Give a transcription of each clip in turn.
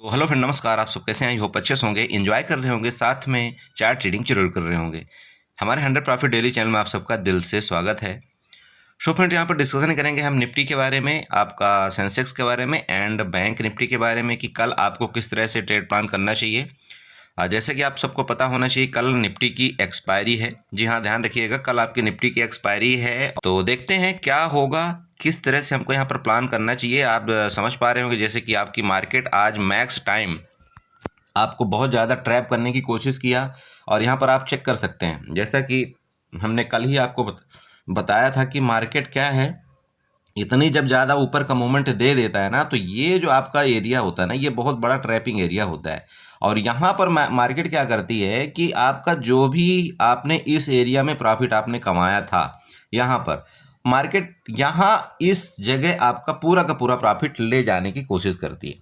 तो hello friend, नमस्कार। आप सब कैसे हैं? आई होप अच्छे से होंगे, एंजॉय कर रहे होंगे, साथ में चार्ट ट्रेडिंग जरूर कर रहे होंगे। हमारे 100 प्रॉफिट डेली चैनल में आप सबका दिल से स्वागत है। सो फ्रेंड, यहाँ पर डिस्कशन करेंगे हम निफ्टी के बारे में, आपका सेंसेक्स के बारे में एंड बैंक निफ्टी के बारे में कि कल आपको किस तरह से ट्रेड प्लान करना चाहिए। जैसे कि आप सबको पता होना चाहिए, कल निफ्टी की एक्सपायरी है। जी हाँ, ध्यान रखिएगा, कल आपकी निफ्टी की एक्सपायरी है। तो देखते हैं क्या होगा, किस तरह से हमको यहाँ पर प्लान करना चाहिए। आप समझ पा रहे होंगे जैसे कि आपकी मार्केट आज मैक्स टाइम आपको बहुत ज़्यादा ट्रैप करने की कोशिश किया। और यहाँ पर आप चेक कर सकते हैं, जैसा कि हमने कल ही आपको बताया था कि मार्केट क्या है, इतनी जब ज़्यादा ऊपर का मूवमेंट दे देता है ना, तो ये जो आपका एरिया होता है ना, ये बहुत बड़ा ट्रैपिंग एरिया होता है। और यहाँ पर मार्केट क्या करती है कि आपका जो भी आपने इस एरिया में प्रॉफिट आपने कमाया था, यहाँ पर मार्केट यहाँ इस जगह आपका पूरा का पूरा प्रॉफिट ले जाने की कोशिश करती है।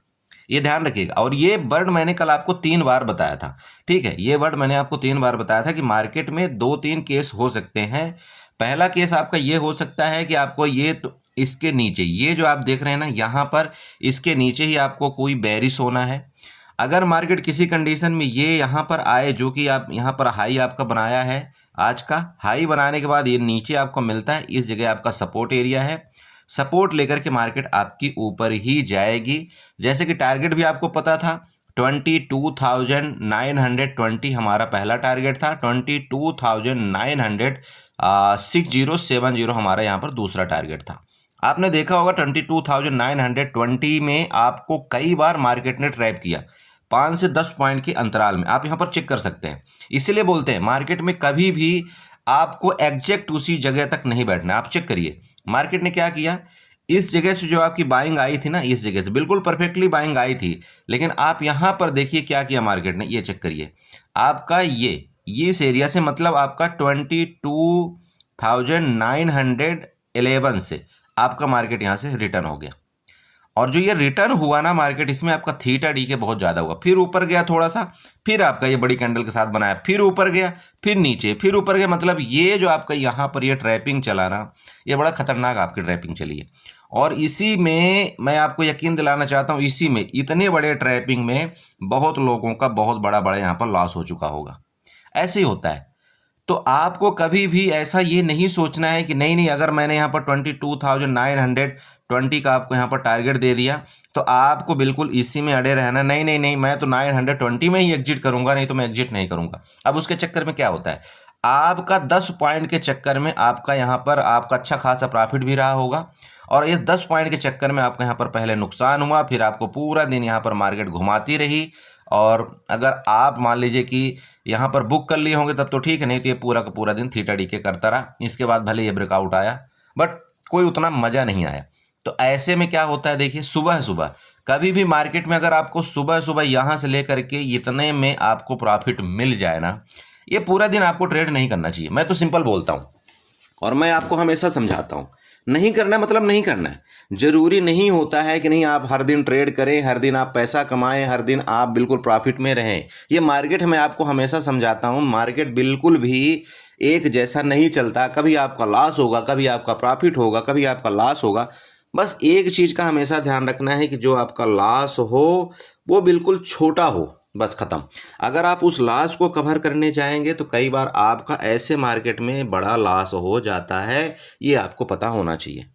ये ध्यान रखिएगा। और ये वर्ड मैंने कल आपको 3 बार बताया था, ठीक है। ये वर्ड मैंने आपको 3 बार बताया था कि मार्केट में 2-3 केस हो सकते हैं। पहला केस आपका ये हो सकता है कि आपको ये तो इसके नीचे, ये जो आप देख रहे हैं ना यहाँ पर, इसके नीचे ही आपको कोई बेरिश होना है। अगर मार्केट किसी कंडीशन में ये यहाँ पर आए, जो कि आप यहाँ पर हाई आपका बनाया है, आज का हाई बनाने के बाद ये नीचे आपको मिलता है, इस जगह आपका सपोर्ट एरिया है। सपोर्ट लेकर के मार्केट आपकी ऊपर ही जाएगी। जैसे कि टारगेट भी आपको पता था, 22,920 हमारा पहला टारगेट था, 22,960 हमारा यहाँ पर दूसरा टारगेट था। आपने देखा होगा 22,920 में आपको कई बार मार्केट ने ट्रैप किया, 5 से 10 पॉइंट के अंतराल में। आप यहाँ पर चेक कर सकते हैं। इसलिए बोलते हैं मार्केट में कभी भी आपको एग्जैक्ट उसी जगह तक नहीं बैठना। आप चेक करिए मार्केट ने क्या किया, इस जगह से जो आपकी बाइंग आई थी ना, इस जगह से बिल्कुल परफेक्टली बाइंग आई थी, लेकिन आप यहाँ पर देखिए क्या किया मार्केट ने। ये चेक करिए, आपका ये इस एरिया से, मतलब आपका 22,911 से आपका मार्केट यहाँ से रिटर्न हो गया। और जो ये रिटर्न हुआ ना मार्केट, इसमें आपका थीटा डी के बहुत ज़्यादा हुआ। फिर ऊपर गया थोड़ा सा, फिर आपका ये बड़ी कैंडल के साथ बनाया, फिर ऊपर गया, फिर नीचे, फिर ऊपर गया। मतलब ये जो आपका यहाँ पर ये ट्रैपिंग चला ना, ये बड़ा खतरनाक आपकी ट्रैपिंग चली है। और इसी में मैं आपको यकीन दिलाना चाहता हूँ, इसी में इतने बड़े ट्रैपिंग में बहुत लोगों का बहुत बड़ा बड़ा यहाँ पर लॉस हो चुका होगा। ऐसे ही होता है। तो आपको कभी भी ऐसा ये नहीं सोचना है कि नहीं नहीं, अगर मैंने यहाँ पर 22,920 का आपको यहाँ पर टारगेट दे दिया तो आपको बिल्कुल इसी में अड़े रहना। नहीं नहीं नहीं, मैं तो 920 में ही एग्जिट करूंगा, नहीं तो मैं एग्जिट नहीं करूंगा। अब उसके चक्कर में क्या होता है, आपका 10 पॉइंट के चक्कर में आपका यहाँ पर आपका अच्छा खासा प्रॉफिट भी रहा होगा, और इस 10 पॉइंट के चक्कर में आपका यहाँ पर पहले नुकसान हुआ, फिर आपको पूरा दिन यहाँ पर मार्केट घुमाती रही। और अगर आप मान लीजिए कि यहाँ पर बुक कर लिए होंगे तब तो ठीक है, नहीं तो ये पूरा का पूरा दिन थीटा डीके करता रहा। इसके बाद भले ये ब्रेकआउट आया, बट कोई उतना मज़ा नहीं आया। तो ऐसे में क्या होता है, देखिए सुबह सुबह कभी भी मार्केट में अगर आपको सुबह सुबह यहाँ से लेकर के इतने में आपको प्रॉफिट मिल जाए ना, ये पूरा दिन आपको ट्रेड नहीं करना चाहिए। मैं तो सिंपल बोलता हूँ और मैं आपको हमेशा समझाता हूँ, नहीं करना मतलब नहीं करना है। जरूरी नहीं होता है कि नहीं आप हर दिन ट्रेड करें, हर दिन आप पैसा कमाएं, हर दिन आप बिल्कुल प्रॉफिट में रहें। ये मार्केट मैं आपको हमेशा समझाता हूँ, मार्केट बिल्कुल भी एक जैसा नहीं चलता। कभी आपका लॉस होगा, कभी आपका प्रॉफिट होगा, कभी आपका लॉस होगा। बस एक चीज़ का हमेशा ध्यान रखना है कि जो आपका लॉस हो वो बिल्कुल छोटा हो, बस ख़त्म। अगर आप उस लॉस को कवर करने जाएंगे तो कई बार आपका ऐसे मार्केट में बड़ा लॉस हो जाता है, ये आपको पता होना चाहिए,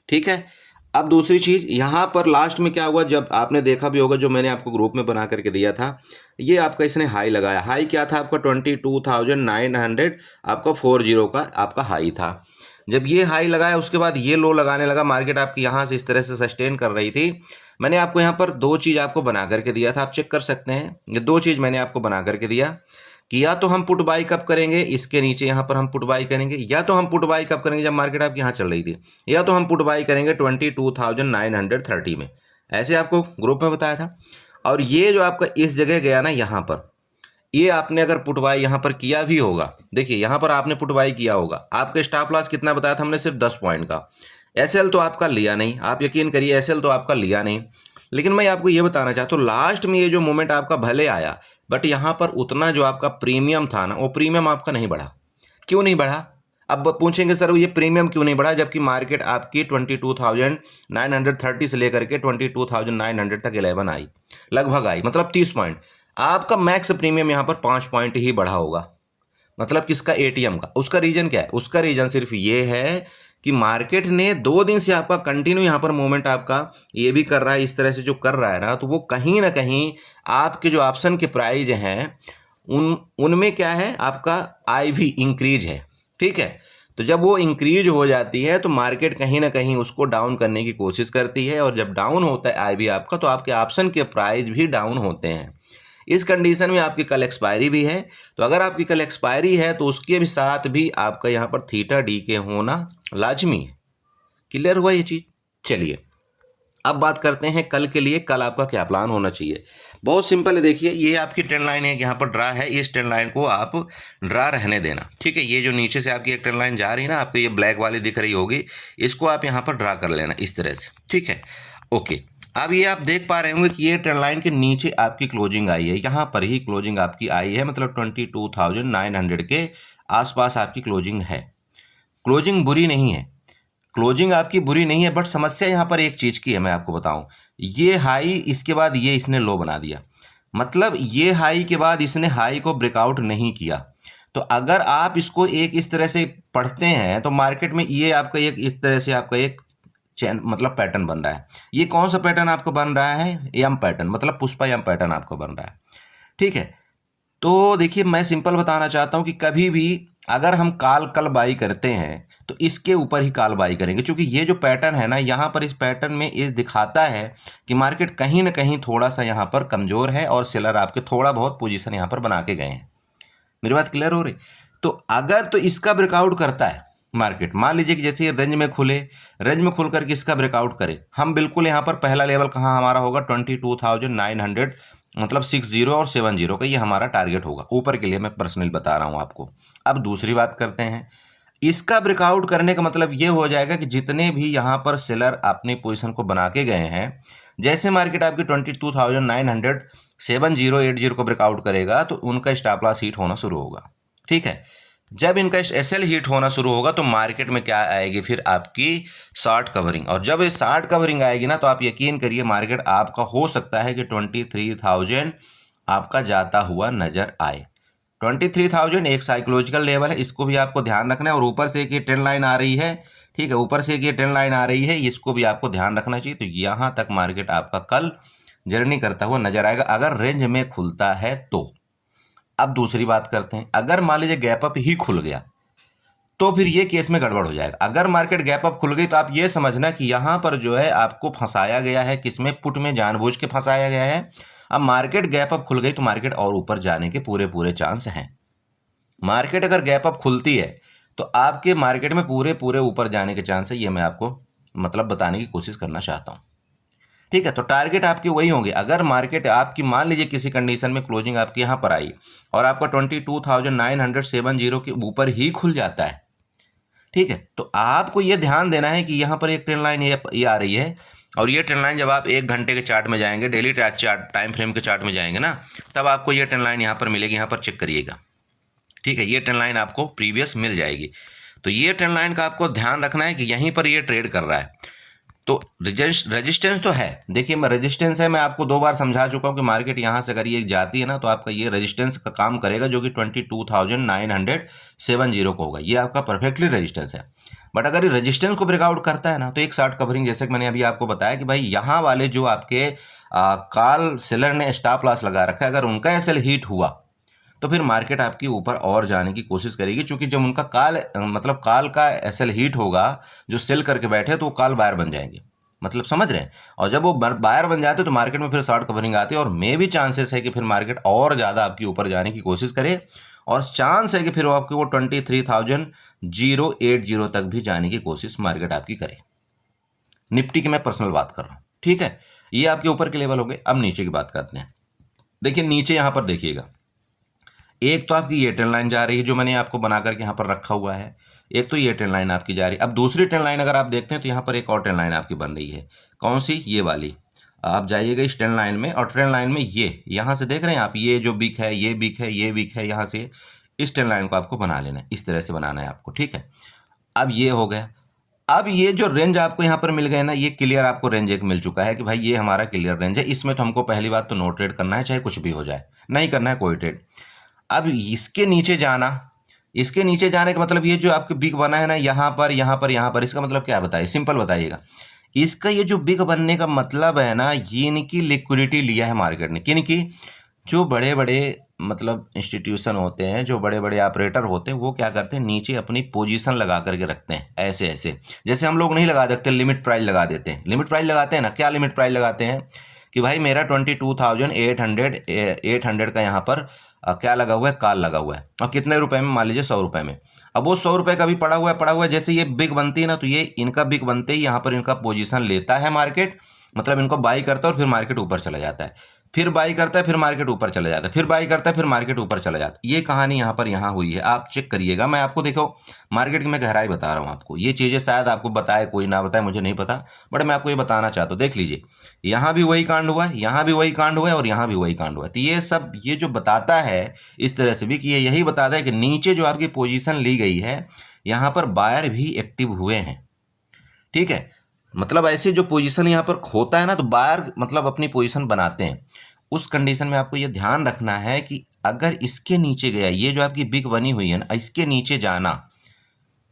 ठीक है। अब दूसरी चीज़, यहाँ पर लास्ट में क्या हुआ, जब आपने देखा भी होगा जो मैंने आपको ग्रुप में बना करके दिया था, ये आपका इसने हाई लगाया। हाई क्या था आपका 22,900 आपका 40 का आपका हाई था। जब ये हाई लगाया उसके बाद ये लो लगाने लगा, मार्केट आपकी यहाँ से इस तरह से सस्टेन कर रही थी। मैंने आपको यहाँ पर 2 चीज़ आपको बना करके दिया था, आप चेक कर सकते हैं। ये 2 चीज़ मैंने आपको बना करके दिया कि या तो हम पुट बाई कब करेंगे, इसके नीचे यहाँ पर हम पुट बाई करेंगे, या तो हम पुट बाई कब करेंगे जब मार्केट आपकी यहाँ चल रही थी, या तो हम पुट बाई करेंगे 22,930 में। ऐसे आपको ग्रुप में बताया था। और ये जो आपका इस जगह गया ना, यहाँ पर ये आपने अगर पुट बाई यहाँ पर किया भी होगा, देखिए यहाँ पर आपने पुट बाई किया होगा, आपका स्टॉप लॉस कितना बताया था हमने, सिर्फ 10 पॉइंट का। एसएल तो आपका लिया नहीं, आप यकीन करिए एसएल तो आपका लिया नहीं। लेकिन मैं आपको ये बताना चाहता हूँ, लास्ट में ये जो मोमेंट आपका भले आया, बट यहाँ पर उतना जो आपका प्रीमियम था ना, वो प्रीमियम आपका नहीं बढ़ा। क्यों नहीं बढ़ा? अब पूछेंगे सर ये प्रीमियम क्यों नहीं बढ़ा, जबकि मार्केट आपकी 22,930 से लेकर के 22,900 तक 11 आई, लगभग आई, मतलब 30 पॉइंट। आपका मैक्स प्रीमियम यहाँ पर 5 पॉइंट ही बढ़ा होगा, मतलब किसका, एटीएम का। उसका रीजन क्या है, उसका रीजन सिर्फ ये है कि मार्केट ने 2 दिन से आपका कंटिन्यू यहाँ पर मूवमेंट आपका ये भी कर रहा है, इस तरह से जो कर रहा है ना, तो वो कहीं ना कहीं आपके जो ऑप्शन के प्राइस हैं उनमें क्या है, आपका आई भी इंक्रीज है। ठीक है, तो जब वो इंक्रीज हो जाती है तो मार्केट कहीं ना कहीं उसको डाउन करने की कोशिश करती है, और जब डाउन होता है आई भी आपका, तो आपके ऑप्शन के प्राइस भी डाउन होते हैं। इस कंडीशन में आपकी कल एक्सपायरी भी है, तो अगर आपकी कल एक्सपायरी है तो उसके भी साथ भी आपका यहाँ पर थीटा डी के होना लाजमी है। क्लियर हुआ ये चीज़? चलिए अब बात करते हैं कल के लिए, कल आपका क्या प्लान होना चाहिए। बहुत सिंपल है, देखिए ये आपकी ट्रेंड लाइन है, यहाँ पर ड्रा है, इस ट्रेंड लाइन को आप ड्रा रहने देना। ठीक है, ये जो नीचे से आपकी एक ट्रेंड लाइन जा रही है ना, आपको ये ब्लैक वाली दिख रही होगी, इसको आप यहाँ पर ड्रा कर लेना इस तरह से। ठीक है, ओके। अब ये आप देख पा रहे होंगे कि ये ट्रेंड लाइन के नीचे आपकी क्लोजिंग आई है, यहाँ पर ही क्लोजिंग आपकी आई है, मतलब 22,900 के आसपास आपकी क्लोजिंग है। क्लोजिंग बुरी नहीं है, क्लोजिंग आपकी बुरी नहीं है, बट समस्या यहाँ पर एक चीज़ की है, मैं आपको बताऊं। ये हाई, इसके बाद ये इसने लो बना दिया, मतलब ये हाई के बाद इसने हाई को ब्रेकआउट नहीं किया। तो अगर आप इसको एक इस तरह से पढ़ते हैं तो मार्केट में ये आपका एक इस तरह से आपका एक चैन मतलब पैटर्न बन रहा है। ये कौन सा पैटर्न आपको बन रहा है, यम पैटर्न, मतलब पुष्पा यम पैटर्न आपको बन रहा है। ठीक है, तो देखिए मैं सिंपल बताना चाहता हूं कि कभी भी अगर हम कल बाई करते हैं तो इसके ऊपर ही कॉल बाई करेंगे, क्योंकि ये जो पैटर्न है ना, यहाँ पर इस पैटर्न में ये दिखाता है कि मार्केट कहीं ना कहीं थोड़ा सा यहाँ पर कमज़ोर है और सेलर आपके थोड़ा बहुत पोजीशन यहाँ पर बना के गए हैं। मेरी बात क्लियर हो रही? तो अगर तो इसका ब्रेकआउट करता है मार्केट, मान लीजिए कि जैसे ये रेंज में खुले, रेंज में खुल करके इसका ब्रेकआउट करे, हम बिल्कुल यहाँ पर पहला लेवल कहाँ हमारा होगा 22,900, मतलब 60 और 70 का ये हमारा टारगेट होगा ऊपर के लिए, मैं पर्सनली बता रहा हूँ आपको। अब दूसरी बात करते हैं, इसका ब्रेकआउट करने का मतलब ये हो जाएगा कि जितने भी यहाँ पर सेलर अपनी पोजीशन को बना के गए हैं, जैसे मार्केट आपकी 22,970 को ब्रेकआउट करेगा तो उनका स्टॉप लॉस हिट होना शुरू होगा। ठीक है, जब इनका एसएल हिट होना शुरू होगा तो मार्केट में क्या आएगी, फिर आपकी शॉर्ट कवरिंग। और जब ये शॉर्ट कवरिंग आएगी ना, तो आप यकीन करिए मार्केट आपका हो सकता है कि 23,000 आपका जाता हुआ नजर आए। 23,000 एक साइकोलॉजिकल लेवल है, इसको भी आपको ध्यान रखना है। और ऊपर से एक ये ट्रेंड लाइन आ रही है, ठीक है, ऊपर से एक ये ट्रेंड लाइन आ रही है, इसको भी आपको ध्यान रखना चाहिए। तो यहाँ तक मार्केट आपका कल जर्नी करता हुआ नजर आएगा अगर रेंज में खुलता है तो। अब दूसरी बात करते हैं, अगर मान लीजिए गैप अप ही खुल गया तो फिर ये केस में गड़बड़ हो जाएगा। अगर मार्केट गैप अप खुल गई तो आप ये समझना कि यहाँ पर जो है आपको फंसाया गया है, किसमें, पुट में जानबूझ के फंसाया गया है। अब मार्केट गैप अप खुल गई तो मार्केट और ऊपर जाने के पूरे पूरे चांस हैं। मार्केट अगर गैप अप खुलती है तो आपके मार्केट में पूरे पूरे ऊपर जाने के चांस है, ये मैं आपको मतलब बताने की कोशिश करना चाहता हूँ। ठीक है, तो टारगेट आपके वही होंगे। अगर मार्केट आपकी मान लीजिए किसी कंडीशन में क्लोजिंग आपकी यहाँ पर आई और आपका 22,970 के ऊपर ही खुल जाता है, ठीक है, तो आपको ये ध्यान देना है कि यहाँ पर एक ट्रेंड लाइन ये आ रही है, और ये ट्रेंड लाइन जब आप 1 घंटे के चार्ट में जाएंगे, डेली चार्ट टाइम फ्रेम के चार्ट में जाएंगे ना, तब आपको ये ट्रेंड लाइन यहाँ पर मिलेगी। यहाँ पर चेक करिएगा, ठीक है, ये ट्रेंड लाइन आपको प्रीवियस मिल जाएगी। तो ये ट्रेंड लाइन का आपको ध्यान रखना है कि यहीं पर ये ट्रेड कर रहा है। तो रेजिस्टेंस तो है, देखिए मैं रेजिस्टेंस है, मैं आपको 2 बार समझा चुका हूँ कि मार्केट यहाँ से अगर ये जाती है ना तो आपका ये रेजिस्टेंस का काम करेगा, जो कि 22,970 को होगा। ये आपका परफेक्टली रेजिस्टेंस है। बट अगर ये रेजिस्टेंस को ब्रेकआउट करता है ना, तो एक शॉर्ट कवरिंग, जैसे कि मैंने अभी आपको बताया कि भाई यहाँ वाले जो आपके कॉल सेलर ने स्टॉप लॉस लगा रखा है, अगर उनका एसएल हिट हुआ तो फिर मार्केट आपकी ऊपर और जाने की कोशिश करेगी, क्योंकि जब उनका मतलब कॉल का एसएल हिट होगा, जो सेल करके बैठे तो वो कॉल बायर बन जाएंगे, मतलब समझ रहे हैं। और जब वो बायर बन जाते तो मार्केट में फिर शॉर्ट कवरिंग आती है, और मे भी चांसेस है कि फिर मार्केट और ज़्यादा आपकी ऊपर जाने की कोशिश करे, और चांस है कि फिर वो आपकी वो 23,080 तक भी जाने की कोशिश मार्केट आपकी करे। निफ्टी की मैं पर्सनल बात कर रहा हूँ, ठीक है, ये आपके ऊपर के लेवल हो गए। अब नीचे की बात करते हैं। देखिए नीचे यहाँ पर देखिएगा, एक तो आपकी ये ट्रेंड लाइन जा रही है जो मैंने आपको बना करके यहाँ पर रखा हुआ है, एक तो ये ट्रेंड लाइन आपकी जा रही है। अब दूसरी ट्रेंड लाइन अगर आप देखते हैं तो यहाँ पर एक और ट्रेंड लाइन आपकी बन रही है। कौन सी? ये वाली। आप जाइएगा इस ट्रेंड लाइन में, और ट्रेंड लाइन में ये यहाँ से देख रहे हैं आप, ये जो बिक है, ये बिक है, ये बिक है, यहाँ से इस ट्रेंड लाइन को आपको बना लेना है, इस तरह से बनाना है आपको, ठीक है। अब ये हो गया। अब ये जो रेंज आपको यहाँ पर मिल गए ना, ये क्लियर आपको रेंज एक मिल चुका है कि भाई ये हमारा क्लियर रेंज है, इसमें तो हमको पहली बात तो नो ट्रेड करना है, चाहे कुछ भी हो जाए, नहीं करना है कोई ट्रेड। अब इसके नीचे जाना, इसके नीचे जाने का मतलब ये जो आपके बिग बना है ना यहाँ पर यहाँ पर यहाँ पर, इसका मतलब क्या बताइए, सिंपल बताइएगा। इसका ये जो बिग बनने का मतलब है ना, ये इनकी लिक्विडिटी लिया है मार्केट ने, किन की, जो बड़े बड़े मतलब इंस्टीट्यूशन होते हैं, जो बड़े बड़े ऑपरेटर होते हैं, वो क्या करते हैं, नीचे अपनी पोजीशन लगा करके रखते हैं ऐसे ऐसे। जैसे हम लोग नहीं लगा देते, लिमिट प्राइस लगा देते हैं, लिमिट प्राइस लगाते हैं ना, क्या लिमिट प्राइस लगाते हैं कि भाई मेरा 22,800 का यहाँ पर क्या लगा हुआ है, कॉल लगा हुआ है, और कितने रुपए में, मान लीजिए 100 रुपए में। अब वो 100 रुपए का भी पड़ा हुआ है, जैसे ये बिग बनती है ना, तो ये इनका बिग बनते ही यहाँ पर इनका पोजीशन लेता है मार्केट, मतलब इनको बाई करता है और फिर मार्केट ऊपर चला जाता है, फिर बाई करता है, फिर मार्केट ऊपर चला जाता है, फिर बाई करता है, फिर मार्केट ऊपर चला जाता है। ये कहानी यहाँ पर यहाँ हुई है, आप चेक करिएगा। मैं आपको देखो मार्केट की मैं गहराई बता रहा हूँ आपको, ये चीज़ें शायद आपको बताए कोई ना बताए, मुझे नहीं पता, बट मैं आपको ये बताना चाहता हूँ। देख लीजिए, यहाँ भी वही कांड हुआ है, यहाँ भी वही कांड हुआ है, और यहाँ भी वही कांड हुआ है। तो ये सब ये जो बताता है इस तरह से भी कि ये यही बताता है कि नीचे जो आपकी पोजीशन ली गई है, यहाँ पर बायर भी एक्टिव हुए हैं, ठीक है। मतलब ऐसे जो पोजीशन यहाँ पर होता है ना, तो बायर मतलब अपनी पोजीशन बनाते हैं। उस कंडीशन में आपको ये ध्यान रखना है कि अगर इसके नीचे गया, ये जो आपकी बिग बनी हुई है ना, इसके नीचे जाना,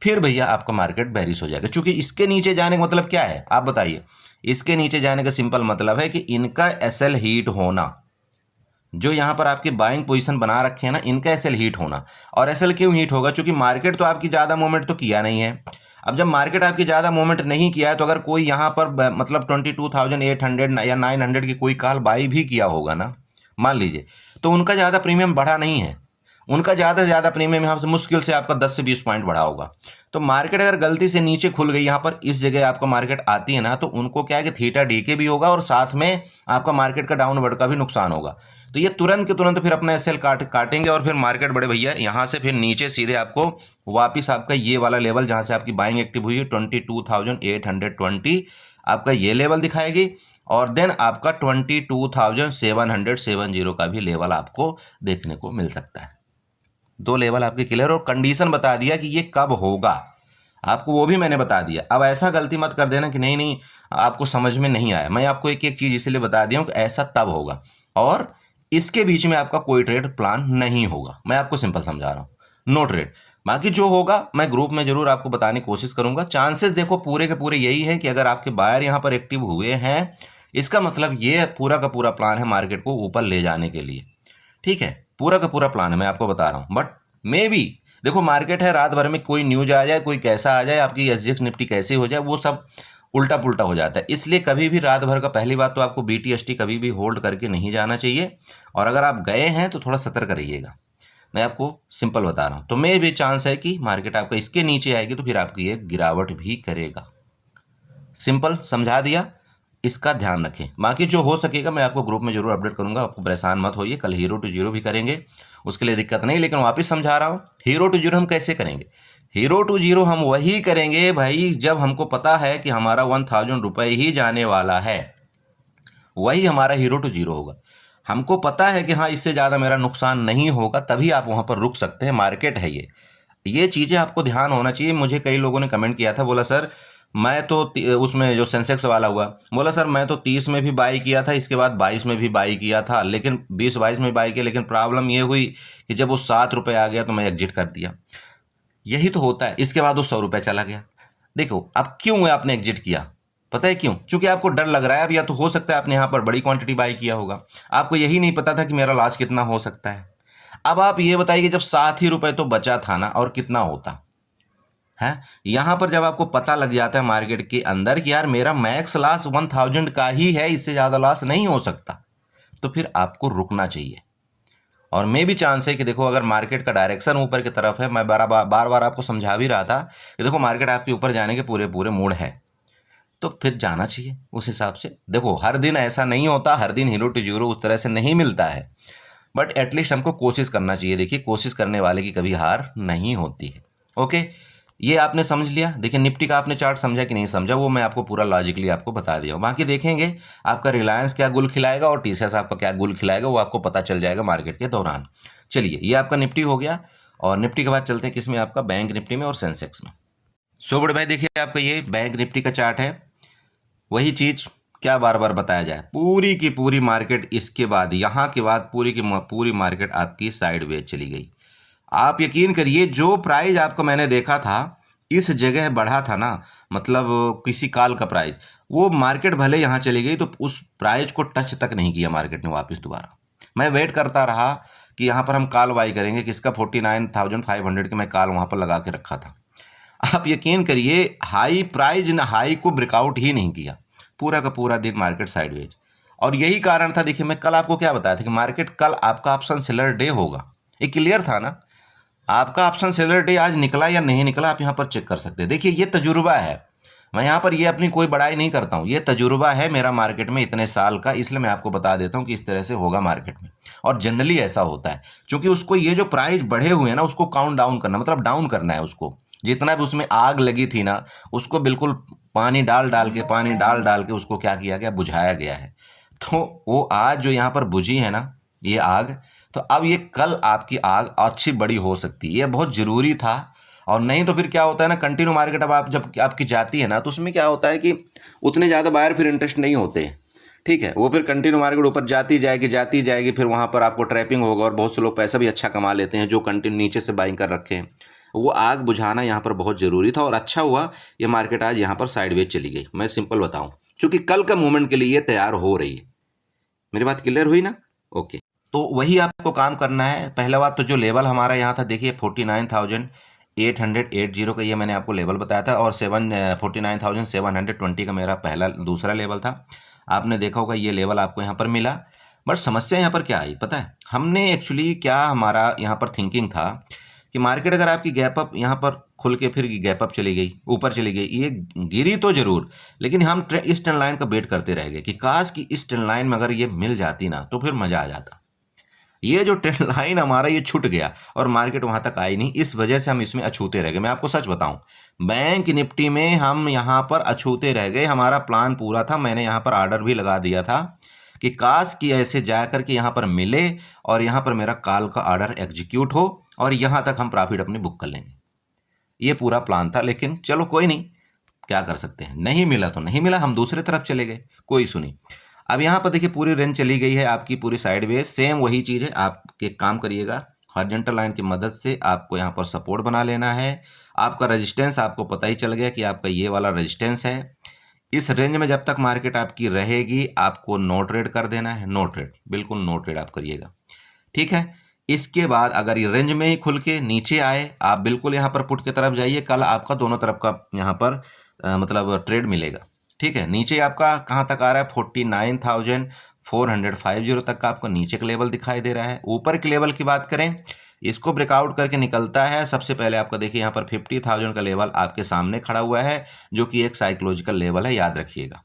फिर भैया आपका मार्केट बेरिश हो जाएगा। क्योंकि इसके नीचे जाने का मतलब क्या है, आप बताइए। इसके नीचे जाने का सिंपल मतलब है कि इनका एसएल हीट होना, जो यहाँ पर आपके बाइंग पोजीशन बना रखे हैं ना, इनका एसएल हीट होना। और एसएल क्यों हीट होगा, क्योंकि मार्केट तो आपकी ज़्यादा मूवमेंट तो किया नहीं है। अब जब मार्केट आपकी ज़्यादा मूवमेंट नहीं किया है, तो अगर कोई यहाँ पर मतलब 22,800 या 900 की कोई कॉल बाई भी किया होगा ना, मान लीजिए, तो उनका ज़्यादा प्रीमियम बढ़ा नहीं है, उनका ज़्यादा से ज़्यादा प्रीमियम यहाँ से मुश्किल से आपका 10 से 20 पॉइंट बढ़ा होगा। तो मार्केट अगर गलती से नीचे खुल गई, यहाँ पर इस जगह आपका मार्केट आती है ना, तो उनको क्या है कि थीटा डी के भी होगा और साथ में आपका मार्केट का डाउनवर्ड का भी नुकसान होगा। तो ये तुरंत के तुरंत फिर अपना एसएल काटेंगे और फिर मार्केट बड़े भैया यहाँ से फिर नीचे सीधे आपको वापिस आपका ये वाला लेवल जहाँ से आपकी बाइंग एक्टिव हुई है 22,820 आपका ये लेवल दिखाएगी, और देन आपका 22,770 का भी लेवल आपको देखने को मिल सकता है। दो लेवल आपके क्लियर, और कंडीशन बता दिया कि ये कब होगा आपको, वो भी मैंने बता दिया। अब ऐसा गलती मत कर देना कि नहीं नहीं आपको समझ में नहीं आया। मैं आपको एक एक चीज़ इसलिए बता दिया हूँ कि ऐसा तब होगा, और इसके बीच में आपका कोई ट्रेड प्लान नहीं होगा। मैं आपको सिंपल समझा रहा हूँ, नो ट्रेड। बाकी जो होगा मैं ग्रुप में जरूर आपको बताने की कोशिश करूंगा। चांसेस देखो पूरे के पूरे यही है कि अगर आपके बायर यहाँ पर एक्टिव हुए हैं, इसका मतलब ये पूरा का पूरा प्लान है मार्केट को ऊपर ले जाने के लिए, ठीक है। पूरा का पूरा प्लान है, मैं आपको बता रहा हूँ। बट मे बी देखो मार्केट है, रात भर में कोई न्यूज आ जाए, कोई कैसा आ जाए, आपकी एसजीएक्स निफ्टी कैसे हो जाए, वो सब उल्टा पुल्टा हो जाता है। इसलिए कभी भी रात भर का, पहली बात तो आपको बीटीएसटी कभी भी होल्ड करके नहीं जाना चाहिए, और अगर आप गए हैं तो थोड़ा सतर्क रहिएगा। मैं आपको सिंपल बता रहा हूँ। तो मे भी चांस है कि मार्केट आपका इसके नीचे आएगी, तो फिर आपकी एक गिरावट भी करेगा। सिंपल समझा दिया, इसका ध्यान रखें। बाकी जो हो सकेगा मैं आपको ग्रुप में जरूर अपडेट करूंगा, आपको परेशान मत होइए। कल हीरो टू जीरो भी करेंगे, उसके लिए दिक्कत नहीं, लेकिन वापस समझा रहा हूँ, हीरो टू जीरो हम कैसे करेंगे। हीरो टू जीरो हम वही करेंगे भाई जब हमको पता है कि हमारा 1000 रुपये ही जाने वाला है, वही हमारा हीरो टू जीरो होगा। हमको पता है कि हाँ इससे ज़्यादा मेरा नुकसान नहीं होगा, तभी आप वहाँ पर रुक सकते हैं। मार्केट है ये चीज़ें आपको ध्यान होना चाहिए। मुझे कई लोगों ने कमेंट किया था, बोला सर मैं तो उसमें जो सेंसेक्स वाला हुआ, बोला सर मैं तो 30 में भी बाई किया था, इसके बाद 22 में भी बाई किया था, लेकिन 20-22 में बाई किया, लेकिन प्रॉब्लम ये हुई कि जब वो 7 रुपये आ गया तो मैं एग्जिट कर दिया। यही तो होता है। इसके बाद वो 100 रुपये चला गया। देखो अब क्यों आपने एग्जिट किया, पता है क्यों? क्योंकि आपको डर लग रहा है। अब या तो हो सकता है आपने यहाँ पर बड़ी क्वांटिटी बाई किया होगा, आपको यही नहीं पता था कि मेरा लॉस कितना हो सकता है। अब आप ये बताइए कि जब 7 ही रुपये तो बचा था ना, और कितना होता है। यहां पर जब आपको पता लग जाता है मार्केट के अंदर कि यार मेरा मैक्स लॉस 1000 का ही है, इससे ज़्यादा लॉस नहीं हो सकता, तो फिर आपको रुकना चाहिए। और मे भी चांस है कि देखो अगर मार्केट का डायरेक्शन ऊपर की तरफ है, मैं बार बार आपको समझा भी रहा था कि देखो मार्केट आपके ऊपर जाने के पूरे पूरे मूड है, तो फिर जाना चाहिए उस हिसाब से। देखो हर दिन ऐसा नहीं होता, हर दिन हीरो टू जीरो उस तरह से नहीं मिलता है, बट एटलीस्ट हमको कोशिश करना चाहिए। देखिए कोशिश करने वाले की कभी हार नहीं होती है। ओके, ये आपने समझ लिया। देखिए निफ्टी का आपने चार्ट समझा कि नहीं समझा, वो मैं आपको पूरा लॉजिकली आपको बता दिया हूँ। बाकी देखेंगे आपका रिलायंस क्या गुल खिलाएगा और टीसीएस आपका क्या गुल खिलाएगा, वो आपको पता चल जाएगा मार्केट के दौरान। चलिए ये आपका निफ्टी हो गया, और निफ्टी के बाद चलते हैं किसमें, आपका बैंक निफ्टी में और सेंसेक्स में। सो बड़े भाई देखिए आपका ये बैंक निफ्टी का चार्ट है। वही चीज़ क्या बार बार बताया जाए, पूरी की पूरी मार्केट इसके बाद, यहाँ के बाद पूरी की पूरी मार्केट आपकी साइडवेज चली गई। आप यकीन करिए जो प्राइस आपको मैंने देखा था इस जगह बढ़ा था ना, मतलब किसी काल का प्राइस, वो मार्केट भले यहाँ चली गई तो उस प्राइस को टच तक नहीं किया मार्केट ने वापस दोबारा। मैं वेट करता रहा कि यहाँ पर हम कॉल बाई करेंगे, किसका 49,500 के मैं कॉल वहाँ पर लगा के रखा था। आप यकीन करिए हाई प्राइस ने हाई को ब्रेकआउट ही नहीं किया, पूरा का पूरा दिन मार्केट साइडवेज। और यही कारण था, देखिए मैं कल आपको क्या बताया था कि मार्केट कल आपका ऑप्शन सेलर डे होगा, ये क्लियर था ना। आपका ऑप्शन सेलर डे आज निकला या नहीं निकला आप यहाँ पर चेक कर सकते हैं। देखिए ये तजुर्बा है, मैं यहाँ पर ये अपनी कोई बड़ाई नहीं करता हूँ, ये तजुर्बा है मेरा मार्केट में इतने साल का, इसलिए मैं आपको बता देता हूँ कि इस तरह से होगा मार्केट में। और जनरली ऐसा होता है, क्योंकि उसको ये जो प्राइस बढ़े हुए हैं ना उसको काउंट डाउन करना, मतलब डाउन करना है उसको। जितना भी उसमें आग लगी थी ना उसको बिल्कुल पानी डाल डाल के उसको क्या किया गया, बुझाया गया है। तो वो आज जो यहाँ पर बुझी है ना ये आग, तो अब ये कल आपकी आग अच्छी बड़ी हो सकती है, ये बहुत ज़रूरी था। और नहीं तो फिर क्या होता है ना, कंटिन्यू मार्केट अब आप जब आपकी जाती है ना तो उसमें क्या होता है कि उतने ज़्यादा बायर फिर इंटरेस्ट नहीं होते, ठीक है। वो फिर कंटिन्यू मार्केट ऊपर जाती जाएगी, फिर वहाँ पर आपको ट्रैपिंग होगा और बहुत से लोग पैसा भी अच्छा कमा लेते हैं जो कंटिन्यू नीचे से बाइंग कर रखे हैं। वो आग बुझाना यहाँ पर बहुत ज़रूरी था और अच्छा हुआ ये मार्केट आज यहाँ पर साइडवेज चली गई। मैं सिंपल बताऊँ, क्योंकि कल का मूवमेंट के लिए ये तैयार हो रही है। मेरी बात क्लियर हुई ना? ओके, तो वही आपको काम करना है। पहला बात तो जो लेवल हमारा यहाँ था देखिए 49,880 का ये मैंने आपको लेवल बताया था, और 49,720 का मेरा दूसरा लेवल था। आपने देखा होगा ये लेवल आपको यहाँ पर मिला। बट समस्या यहाँ पर क्या आई पता है, हमने एक्चुअली क्या हमारा यहाँ पर थिंकिंग था कि मार्केट अगर आपकी गैप अप यहाँ पर खुल के फिर गैप अप चली गई, ऊपर चली गई, ये गिरी तो जरूर, लेकिन हम इस ट्रेंड लाइन का वेट करते रह गए कि काश की इस ट्रेंड लाइन में अगर ये मिल जाती ना तो फिर मजा आ जाता। ये जो ट्रेंड लाइन हमारा ये छूट गया और मार्केट वहां तक आई नहीं, इस वजह से हम इसमें अछूते रह गए। मैं आपको सच बताऊं, बैंक निफ्टी में हम यहां पर अछूते रह गए। हमारा प्लान पूरा था, मैंने यहां पर ऑर्डर भी लगा दिया था कि काश की ऐसे जा करके यहां पर मिले और यहां पर मेरा कॉल का ऑर्डर एग्जीक्यूट हो और यहां तक हम प्रॉफिट अपनी बुक कर लेंगे। ये पूरा प्लान था, लेकिन चलो कोई नहीं, क्या कर सकते हैं, नहीं मिला तो नहीं मिला, हम दूसरे तरफ चले गए, कोई इशू नहीं। अब यहाँ पर देखिए पूरी रेंज चली गई है आपकी पूरी साइडवेज, सेम वही चीज़ है। आप एक काम करिएगा, हॉरिजॉन्टल लाइन की मदद से आपको यहाँ पर सपोर्ट बना लेना है। आपका रेजिस्टेंस आपको पता ही चल गया कि आपका ये वाला रेजिस्टेंस है। इस रेंज में जब तक मार्केट आपकी रहेगी आपको नो ट्रेड कर देना है, नो ट्रेड, बिल्कुल नो ट्रेड आप करिएगा, ठीक है। इसके बाद अगर ये रेंज में ही खुल के नीचे आए आप बिल्कुल यहाँ पर पुट की तरफ जाइए, कल आपका दोनों तरफ का यहाँ पर मतलब ट्रेड मिलेगा, ठीक है। नीचे आपका कहाँ तक आ रहा है 49,450 तक का आपको नीचे का लेवल दिखाई दे रहा है। ऊपर के लेवल की बात करें, इसको ब्रेकआउट करके निकलता है, सबसे पहले आपका देखिए यहाँ पर 50,000 का लेवल आपके सामने खड़ा हुआ है, जो कि एक साइकोलॉजिकल लेवल है, याद रखिएगा।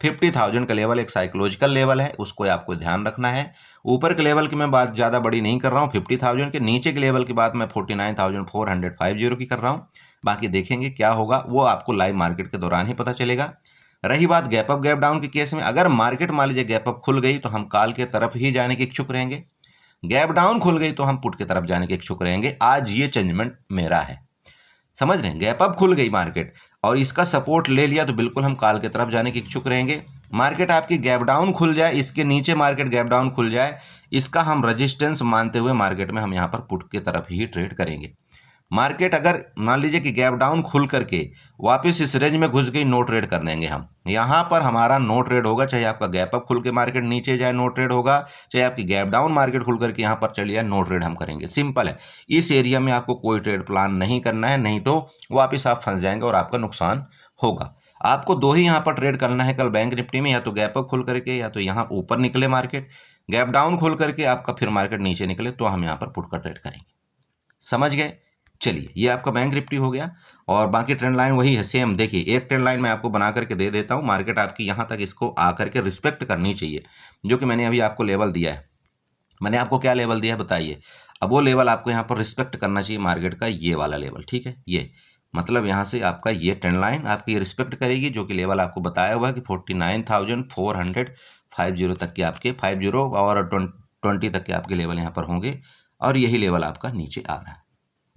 50,000 का लेवल एक साइकोलॉजिकल लेवल है, उसको आपको ध्यान रखना है। ऊपर के लेवल की मैं बात ज़्यादा बड़ी नहीं कर रहा हूँ 50,000 के, नीचे के लेवल की बात मैं 49,450 की कर रहा हूँ। बाकी देखेंगे क्या होगा, वो आपको लाइव मार्केट के दौरान ही पता चलेगा। रही बात गैप अप गैप डाउन के केस में, अगर मार्केट मान लीजिए गैप अप खुल गई तो हम कॉल के तरफ ही जाने के इच्छुक रहेंगे, गैप डाउन खुल गई तो हम पुट की तरफ जाने के इच्छुक रहेंगे। आज ये जजमेंट मेरा है, समझ रहे हैं। गैप अप खुल गई मार्केट और इसका सपोर्ट ले लिया तो बिल्कुल हम कॉल की तरफ जाने के इच्छुक रहेंगे। मार्केट आपकी गैप डाउन खुल जाए, इसके नीचे मार्केट गैप डाउन खुल जाए, इसका हम रेजिस्टेंस मानते हुए मार्केट में हम यहाँ पर पुट की तरफ ही ट्रेड करेंगे। मार्केट अगर मान लीजिए कि गैप डाउन खुल करके वापस इस रेंज में घुस गई, नो ट्रेड कर देंगे हम। यहाँ पर हमारा नो ट्रेड होगा, चाहे आपका गैप अप खुल के मार्केट नीचे जाए नो ट्रेड होगा, चाहे आपकी गैप डाउन मार्केट खुल करके यहाँ पर चली जाए नो ट्रेड हम करेंगे। सिंपल है, इस एरिया में आपको कोई ट्रेड प्लान नहीं करना है, नहीं तो वापस आप फंस जाएंगे और आपका नुकसान होगा। आपको दो ही यहाँ पर ट्रेड करना है कल बैंक निफ्टी में, या तो गैप अप खुल करके या तो यहाँ ऊपर निकले मार्केट, गैप डाउन खुल करके आपका फिर मार्केट नीचे निकले तो हम यहाँ पर पुट का ट्रेड करेंगे। समझ गए? चलिए, ये आपका बैंक निफ्टी हो गया और बाकी ट्रेंड लाइन वही है सेम। देखिए एक ट्रेंड लाइन मैं आपको बना करके दे देता हूँ, मार्केट आपकी यहाँ तक इसको आकर के रिस्पेक्ट करनी चाहिए, जो कि मैंने अभी आपको लेवल दिया है। मैंने आपको क्या लेवल दिया है बताइए? अब वो लेवल आपको यहाँ पर रिस्पेक्ट करना चाहिए मार्केट का, ये वाला लेवल, ठीक है। ये मतलब यहाँ से आपका ये ट्रेंड लाइन आपकी रिस्पेक्ट करेगी, जो कि लेवल आपको बताया हुआ है कि 49,450 तक के आपके 50 और 20 तक के आपके लेवल यहाँ पर होंगे और यही लेवल आपका नीचे आ रहा है।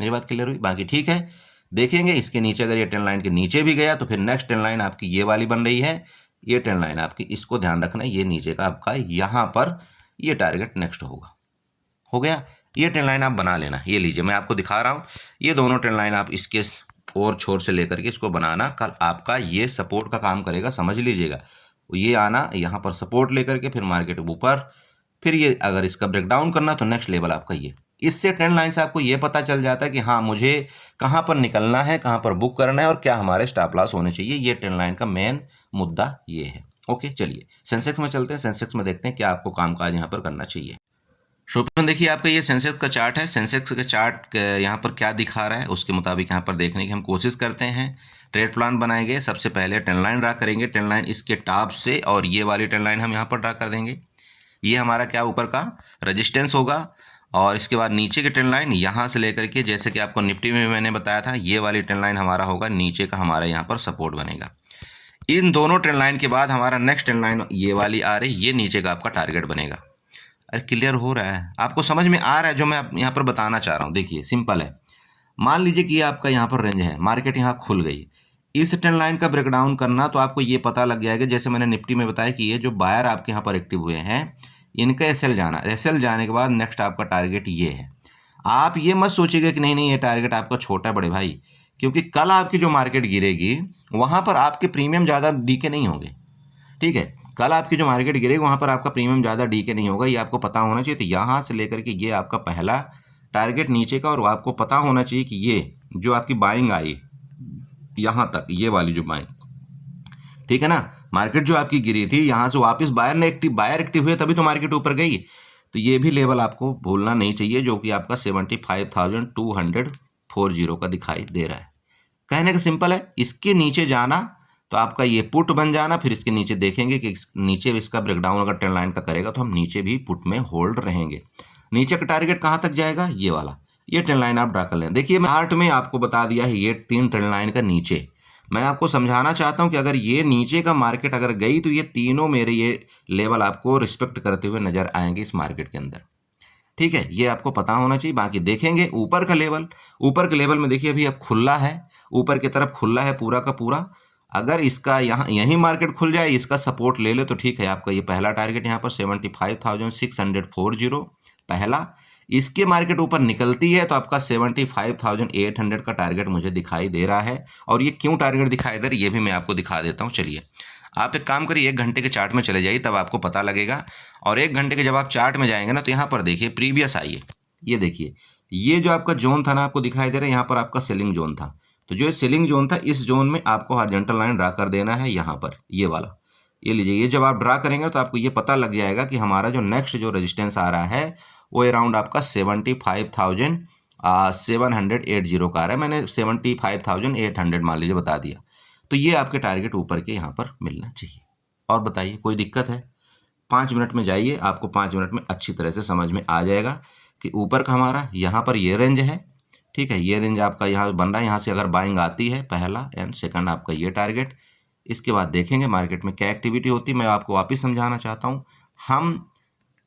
मेरी बात क्लियर हुई? बाकी ठीक है, देखेंगे इसके नीचे अगर ये ट्रेंड लाइन के नीचे भी गया तो फिर नेक्स्ट ट्रेंड लाइन आपकी ये वाली बन रही है, ये ट्रेंड लाइन आपकी, इसको ध्यान रखना, ये नीचे का आपका यहाँ पर ये टारगेट नेक्स्ट होगा। हो गया, ये ट्रेंड लाइन आप बना लेना। ये लीजिए मैं आपको दिखा रहा हूँ, ये दोनों ट्रेंड लाइन आप इसके और छोर से लेकर के इसको बनाना, कल आपका ये सपोर्ट का काम करेगा, समझ लीजिएगा। ये आना यहाँ पर सपोर्ट लेकर के फिर मार्केट ऊपर, फिर ये अगर इसका ब्रेकडाउन करना तो नेक्स्ट लेवल आपका ये। इससे ट्रेंड लाइन से आपको ये पता चल जाता है कि हाँ मुझे कहाँ पर निकलना है, कहाँ पर बुक करना है और क्या हमारे स्टॉप लॉस होने चाहिए। ये ट्रेंड लाइन का मेन मुद्दा ये है। ओके, चलिए सेंसेक्स में चलते हैं। सेंसेक्स में देखते हैं क्या आपको कामकाज यहाँ पर करना चाहिए। शोपन देखिए आपका ये सेंसेक्स का चार्ट है। सेंसेक्स का चार्ट यहाँ पर क्या दिखा रहा है उसके मुताबिक यहाँ पर देखने की हम कोशिश करते हैं। ट्रेड प्लान बनाएंगे, सबसे पहले ट्रेंड लाइन ड्रा करेंगे। ट्रेंड लाइन इसके टॉप से और ये वाली ट्रेंड लाइन हम यहाँ पर ड्रा कर देंगे। ये हमारा क्या ऊपर का रेजिस्टेंस होगा और इसके बाद नीचे की ट्रेंड लाइन यहाँ से लेकर के, जैसे कि आपको निफ्टी में मैंने बताया था, ये वाली ट्रेंड लाइन हमारा होगा, नीचे का हमारा यहाँ पर सपोर्ट बनेगा। इन दोनों ट्रेंड लाइन के बाद हमारा नेक्स्ट ट्रेंड लाइन ये वाली आ रही, ये नीचे का आपका टारगेट बनेगा। अरे क्लियर हो रहा है, आपको समझ में आ रहा है जो मैं यहाँ पर बताना चाह रहा हूँ? देखिए सिंपल है, मान लीजिए कि ये आपका यहाँ पर रेंज है, मार्केट यहाँ खुल गई, इस ट्रेंड लाइन का ब्रेकडाउन करना तो आपको ये पता लग जाएगा, जैसे मैंने निफ्टी में बताया कि ये जो बायर आपके यहाँ पर एक्टिव हुए हैं इनका एसएल जाना, एसएल जाने के बाद नेक्स्ट आपका टारगेट ये है। आप ये मत सोचिएगा कि नहीं नहीं ये टारगेट आपका छोटा है बड़े भाई, क्योंकि कल आपकी जो मार्केट गिरेगी वहाँ पर आपके प्रीमियम ज़्यादा डीके नहीं होंगे। ठीक है, कल आपकी जो मार्केट गिरेगी वहाँ पर आपका प्रीमियम ज़्यादा डीके नहीं होगा, ये आपको पता होना चाहिए। तो यहाँ से लेकर के ये आपका पहला टारगेट नीचे का, और आपको पता होना चाहिए कि ये जो आपकी बाइंग आई यहाँ तक, ये वाली जो बाइंग, ठीक है ना, मार्केट जो आपकी गिरी थी यहाँ से वापस बायर एक्टिव हुए तभी तो मार्केट ऊपर गई। तो ये भी लेवल आपको भूलना नहीं चाहिए, जो कि आपका 75,240 का दिखाई दे रहा है। कहने का सिंपल है, इसके नीचे जाना तो आपका ये पुट बन जाना, फिर इसके नीचे देखेंगे कि नीचे इसका ब्रेकडाउन अगर ट्रेंड लाइन का करेगा तो हम नीचे भी पुट में होल्ड रहेंगे। नीचे का टारगेट कहाँ तक जाएगा? ये वाला, ये ट्रेंड लाइन आप ड्रा कर लें। देखिए मैं चार्ट में आपको बता दिया है ये 3 ट्रेंड लाइन का नीचे। मैं आपको समझाना चाहता हूं कि अगर ये नीचे का मार्केट अगर गई तो ये तीनों मेरे ये लेवल आपको रिस्पेक्ट करते हुए नजर आएंगे इस मार्केट के अंदर। ठीक है, ये आपको पता होना चाहिए। बाकी देखेंगे ऊपर का लेवल, ऊपर के लेवल में देखिए अभी अब खुला है, ऊपर की तरफ खुला है पूरा का पूरा। अगर इसका यहाँ यही मार्केट खुल जाए, इसका सपोर्ट ले ले तो ठीक है, आपका ये पहला टारगेट यहाँ पर 75,640 पहला। इसके मार्केट ऊपर निकलती है तो आपका 75,800 का टारगेट मुझे दिखाई दे रहा है। और ये क्यों टारगेट दिखाई दे रहा है ये भी मैं आपको दिखा देता हूँ। चलिए आप एक काम करिए, 1 घंटे के चार्ट में चले जाइए, तब आपको पता लगेगा। और 1 घंटे के जब आप चार्ट में जाएंगे ना तो यहाँ पर देखिए प्रीवियस आइए, ये देखिए ये जो आपका जोन था ना आपको दिखाई दे रहा है, यहाँ पर आपका सेलिंग जोन था। तो जो सेलिंग जोन था इस जोन में आपको हॉरिजॉन्टल लाइन ड्रा कर देना है यहाँ पर, ये वाला, ये लीजिए। ये जब आप ड्रा करेंगे तो आपको ये पता लग जाएगा कि हमारा जो नेक्स्ट जो रेजिस्टेंस आ रहा है वो अराउंड आपका 75,780 का आ रहा है। मैंने 75,800 मान लीजिए बता दिया। तो ये आपके टारगेट ऊपर के यहाँ पर मिलना चाहिए। और बताइए कोई दिक्कत है? 5 मिनट में जाइए, आपको 5 मिनट में अच्छी तरह से समझ में आ जाएगा कि ऊपर का हमारा यहाँ पर ये रेंज है। ठीक है, ये रेंज आपका यहाँ बन रहा है, यहाँ से अगर बाइंग आती है पहला एंड सेकंड आपका ये टारगेट। इसके बाद देखेंगे मार्केट में क्या एक्टिविटी होती है। मैं आपको वापस समझाना चाहता हूँ, हम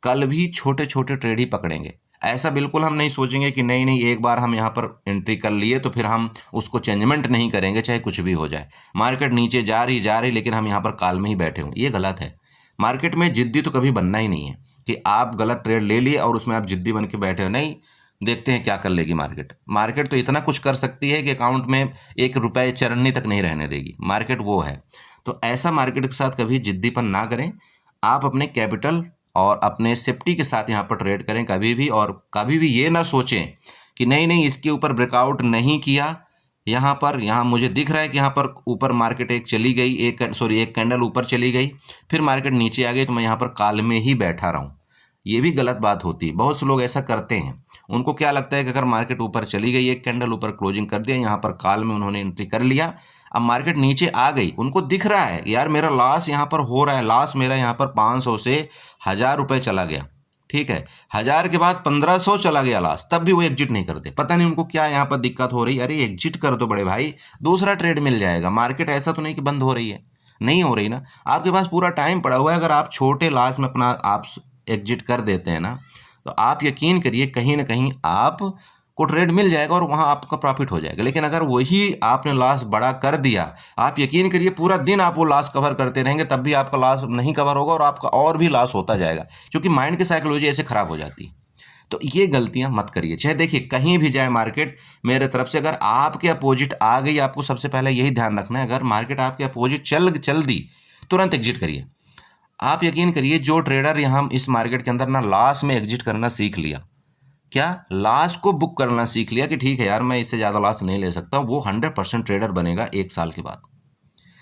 कल भी छोटे छोटे ट्रेड ही पकड़ेंगे। ऐसा बिल्कुल हम नहीं सोचेंगे कि नहीं नहीं एक बार हम यहाँ पर एंट्री कर लिए तो फिर हम उसको चेंजमेंट नहीं करेंगे चाहे कुछ भी हो जाए। मार्केट नीचे जा रही लेकिन हम यहाँ पर काल में ही बैठे होंगे, ये गलत है। मार्केट में जिद्दी तो कभी बनना ही नहीं है कि आप गलत ट्रेड ले लिए और उसमें आप जिद्दी बन के बैठे हो। नहीं, देखते हैं क्या कर लेगी मार्केट। मार्केट तो इतना कुछ कर सकती है कि अकाउंट में 1 रुपये चरनी तक नहीं रहने देगी, मार्केट वो है। तो ऐसा मार्केट के साथ कभी जिद्दीपन ना करें। आप अपने कैपिटल और अपने सेफ्टी के साथ यहाँ पर ट्रेड करें कभी भी। और कभी भी ये ना सोचें कि नहीं नहीं इसके ऊपर ब्रेकआउट नहीं किया, यहाँ मुझे दिख रहा है कि यहाँ पर ऊपर मार्केट एक चली गई, एक कैंडल ऊपर चली गई, फिर मार्केट नीचे आ गई तो मैं यहाँ पर काल में ही बैठा रहूँ। ये भी गलत बात होती है। बहुत से लोग ऐसा करते हैं, उनको क्या लगता है कि अगर मार्केट ऊपर चली गई, एक कैंडल ऊपर क्लोजिंग कर दिया, यहाँ पर काल में उन्होंने एंट्री कर लिया, अब मार्केट नीचे आ गई, उनको दिख रहा है यार मेरा लॉस यहाँ पर हो रहा है, लॉस मेरा यहाँ पर 500 से 1000 रुपये चला गया। ठीक है, 1000 के बाद 1500 चला गया लॉस, तब भी वो एग्जिट नहीं करते। पता नहीं उनको क्या यहाँ पर दिक्कत हो रही। अरे एग्जिट कर दो बड़े भाई, दूसरा ट्रेड मिल जाएगा। मार्केट ऐसा तो नहीं कि बंद हो रही है, नहीं हो रही ना, आपके पास पूरा टाइम पड़ा हुआ है। अगर आप छोटे लॉस में अपना आप एग्जिट कर देते हैं ना तो आप यकीन करिए कहीं ना कहीं आप को ट्रेड मिल जाएगा और वहाँ आपका प्रॉफिट हो जाएगा। लेकिन अगर वही आपने लॉस बड़ा कर दिया, आप यकीन करिए पूरा दिन आप वो लॉस कवर करते रहेंगे तब भी आपका लॉस नहीं कवर होगा और आपका और भी लॉस होता जाएगा, क्योंकि माइंड की साइकोलॉजी ऐसे खराब हो जाती है। तो ये गलतियां मत करिए। चाहे देखिए कहीं भी जाए मार्केट, मेरे तरफ से अगर आपके अपोजिट आ गई, आपको सबसे पहले यही ध्यान रखना है, अगर मार्केट आपके अपोजिट चल दी तुरंत एग्जिट करिए। आप यकीन करिए जो ट्रेडर यहाँ इस मार्केट के अंदर ना लॉस में एग्जिट करना सीख लिया, क्या लॉस को बुक करना सीख लिया कि ठीक है यार मैं इससे ज़्यादा लॉस नहीं ले सकता, वो 100% ट्रेडर बनेगा 1 साल के बाद।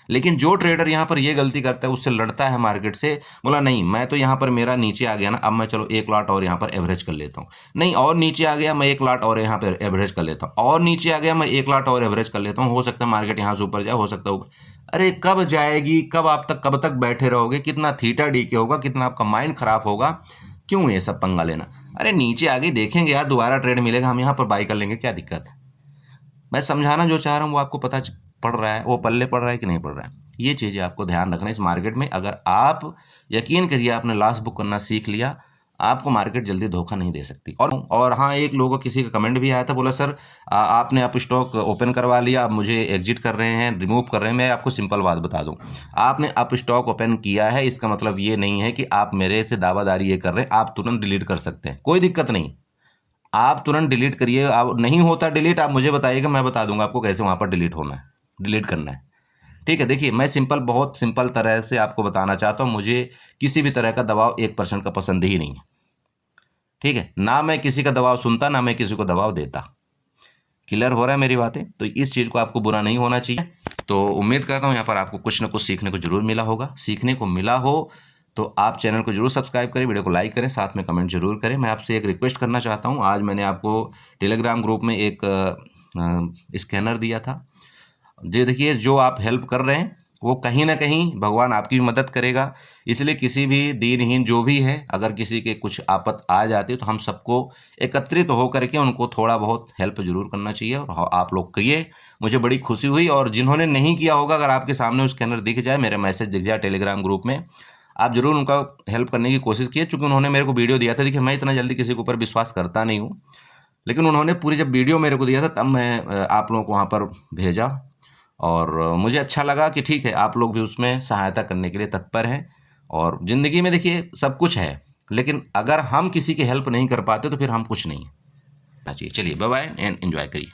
लेकिन जो ट्रेडर यहाँ पर ये गलती करता है, उससे लड़ता है मार्केट से, बोला नहीं मैं तो यहाँ पर मेरा नीचे आ गया ना, अब मैं चलो 1 लॉट और यहाँ पर एवरेज कर लेता हूँ, नहीं और नीचे आ गया मैं 1 लॉट और यहाँ पर एवरेज कर लेता हूँ, और नीचे आ गया मैं 1 लॉट और एवरेज कर लेता हूँ, हो सकता है मार्केट यहाँ से ऊपर जाए, हो सकता है ऊपर। अरे कब जाएगी, कब तक बैठे रहोगे, कितना थीटा डीके होगा, कितना आपका माइंड खराब होगा, क्यों ये सब पंगा लेना। अरे नीचे आ गई देखेंगे यार, दोबारा ट्रेड मिलेगा, हम यहाँ पर बाई कर लेंगे, क्या दिक्कत है। मैं समझाना जो चाह रहा हूँ वो आपको पता पड़ रहा है, वो पल्ले पड़ रहा है कि नहीं पड़ रहा है। ये चीज़ें आपको ध्यान रखना है इस मार्केट में। अगर आप यकीन करिए आपने लॉस बुक करना सीख लिया, आपको मार्केट जल्दी धोखा नहीं दे सकती। और हाँ, एक लोगों किसी का कमेंट भी आया था, बोला सर आपने आप स्टॉक ओपन करवा लिया, अब मुझे एग्जिट कर रहे हैं, रिमूव कर रहे हैं। मैं आपको सिंपल बात बता दूं, आपने आप स्टॉक ओपन किया है, इसका मतलब ये नहीं है कि आप मेरे से दावादारी ये कर रहे हैं, आप तुरंत डिलीट कर सकते हैं, कोई दिक्कत नहीं, आप तुरंत डिलीट करिए। आप नहीं होता डिलीट, आप मुझे बताइएगा, मैं बता दूंगा आपको कैसे वहाँ पर डिलीट होना है, डिलीट करना है। ठीक है, देखिए मैं बहुत सिंपल तरह से आपको बताना चाहता हूँ, मुझे किसी भी तरह का दबाव 1% का पसंद ही नहीं है। ठीक है, ना मैं किसी का दबाव सुनता, ना मैं किसी को दबाव देता। क्लियर हो रहा है मेरी बातें। तो इस चीज़ को आपको बुरा नहीं होना चाहिए। तो उम्मीद करता हूँ यहाँ पर आपको कुछ ना कुछ सीखने को जरूर मिला होगा। सीखने को मिला हो तो आप चैनल को जरूर सब्सक्राइब करें, वीडियो को लाइक करें, साथ में कमेंट जरूर करें। मैं आपसे एक रिक्वेस्ट करना चाहता हूँ, आज मैंने आपको टेलीग्राम ग्रुप में एक स्कैनर दिया था। ये देखिए, जो आप हेल्प कर रहे हैं वो कहीं ना कहीं भगवान आपकी भी मदद करेगा। इसलिए किसी भी दीनहीन जो भी है, अगर किसी के कुछ आपत आ जाती है तो हम सबको एकत्रित होकर के उनको थोड़ा बहुत हेल्प जरूर करना चाहिए, और आप लोग करिए, मुझे बड़ी खुशी हुई। और जिन्होंने नहीं किया होगा, अगर आपके सामने स्कैनर दिख जाए, मेरा मैसेज दिख जाए टेलीग्राम ग्रुप में, आप जरूर उनका हेल्प करने की कोशिश कीजिए। चूँकि उन्होंने मेरे को वीडियो दिया था, देखिए मैं इतना जल्दी किसी के ऊपर विश्वास करता नहीं हूँ, लेकिन उन्होंने पूरी जब वीडियो मेरे को दिया था तब मैं आप लोगों को वहाँ पर भेजा, और मुझे अच्छा लगा कि ठीक है आप लोग भी उसमें सहायता करने के लिए तत्पर हैं। और ज़िंदगी में देखिए सब कुछ है, लेकिन अगर हम किसी की हेल्प नहीं कर पाते तो फिर हम कुछ नहीं है। चलिए बाय बाय एंड एंजॉय करिए।